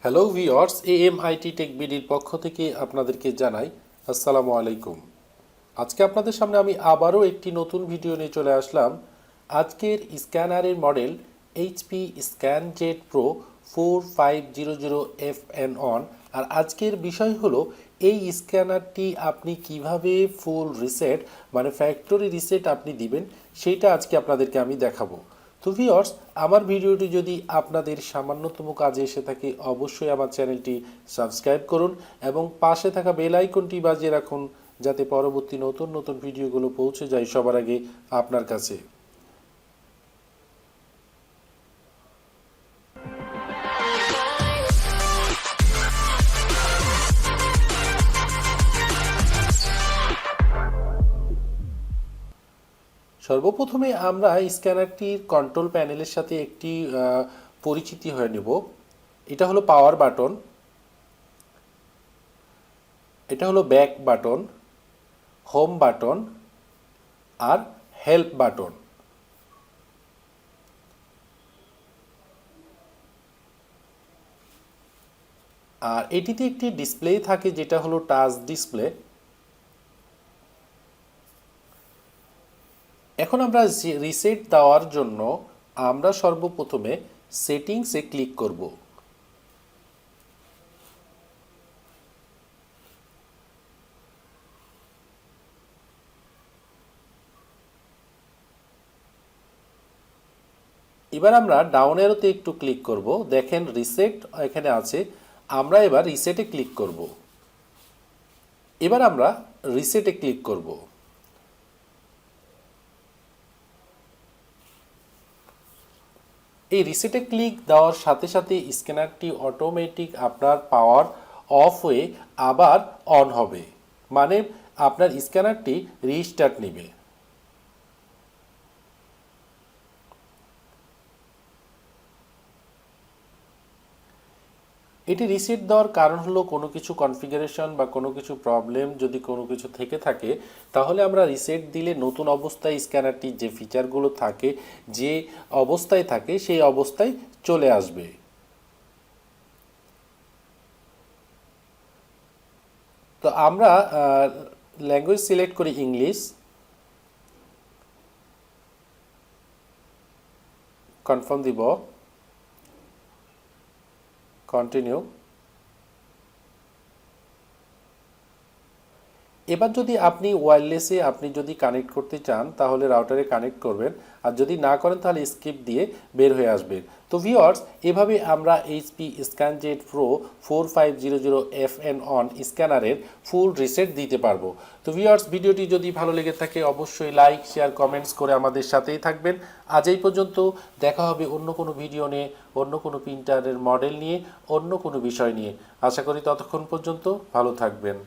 Hello viewers, এএমআইটি take বিডির পক্ষ থেকে আপনাদেরকে জানাই আসসালামু আলাইকুম। আজকে আপনাদের সামনে আমি আবারও একটি নতুন ভিডিও নিয়ে চলে আসলাম। আজকের স্ক্যানারের মডেল এইচপি স্ক্যানজেট প্রো 4500 fn1। আর আজকের বিষয় হলো এই স্ক্যানারটি আপনি কিভাবে ফুল রিসেট মানে ফ্যাক্টরি রিসেট আপনি দিবেন সেইটা আজকে আপনাদেরকে আমি দেখাবো। তো ভিউয়ার্স, আমার ভিডিওটি যদি আপনাদের সামান্যতম কাজে এসে থাকে অবশ্যই আমার চ্যানেলটি সাবস্ক্রাইব করুন এবং পাশে থাকা বেল আইকনটি বাজিয়ে রাখুন যাতে পরবর্তী নতুন নতুন ভিডিওগুলো পৌঁছে যায় সবার আগে আপনার কাছে। সর্বপ্রথমে আমরা স্ক্যানারটির কন্ট্রোল প্যানেলের সাথে একটি পরিচিতি হয়ে নেব। এটা হলো পাওয়ার বাটন, এটা হলো ব্যাক বাটন, হোম বাটন আর হেল্প বাটন। আর এটিতে একটি ডিসপ্লে থাকে যেটা হলো টাচ ডিসপ্লে। এখন আমরা রিসেট দেওয়ার জন্য আমরা সর্বপ্রথমে সেটিংসে ক্লিক করব। এবার আমরা ডাউন অ্যারোতে একটু ক্লিক করব। দেখেন রিসেট এখানে আছে, আমরা এবার রিসেটে ক্লিক করব। এবার আমরা রিসেটে ক্লিক করব। এই রিসেটে ক্লিক দেওয়ার সাথে সাথে স্ক্যানারটি অটোমেটিক আপনার পাওয়ার অফ হয়ে আবার অন হবে, মানে আপনার স্ক্যানারটি রিস্টার্ট নেবে। এটি রিসেট দেওয়ার কারণ হলো কোনো কিছু কনফিগারেশন বা কোনো কিছু প্রবলেম যদি কোনো কিছু থেকে থাকে তাহলে আমরা রিসেট দিলে নতুন অবস্থায় স্ক্যানারটি যে ফিচারগুলো থাকে যে অবস্থায় থাকে সেই অবস্থায় চলে আসবে। তো আমরা ল্যাঙ্গুয়েজ সিলেক্ট করি ইংলিশ, কনফার্ম দিব, কন্টিনিউ। এবার যদি আপনি ওয়্যারলেসে আপনি যদি কানেক্ট করতে চান তাহলে রাউটারে কানেক্ট করবেন, আর যদি না করেন তাহলে স্কিপ দিয়ে বের হয়ে আসবেন। তো ভিউয়ার্স, এভাবে আমরা এইচপি স্ক্যানজেট প্রো 4500 fn1 স্ক্যানারের ফুল রিসেট দিতে পারবো। তো ভিউয়ার্স, ভিডিওটি যদি ভালো লেগে থাকে অবশ্যই লাইক শেয়ার কমেন্টস করে আমাদের সাথেই থাকবেন। আজ এই পর্যন্ত, দেখা হবে অন্য কোনো ভিডিও নিয়ে, অন্য কোনো প্রিন্টারের মডেল নিয়ে, অন্য কোনো বিষয় নিয়ে। আশা করি ততক্ষণ পর্যন্ত ভালো থাকবেন।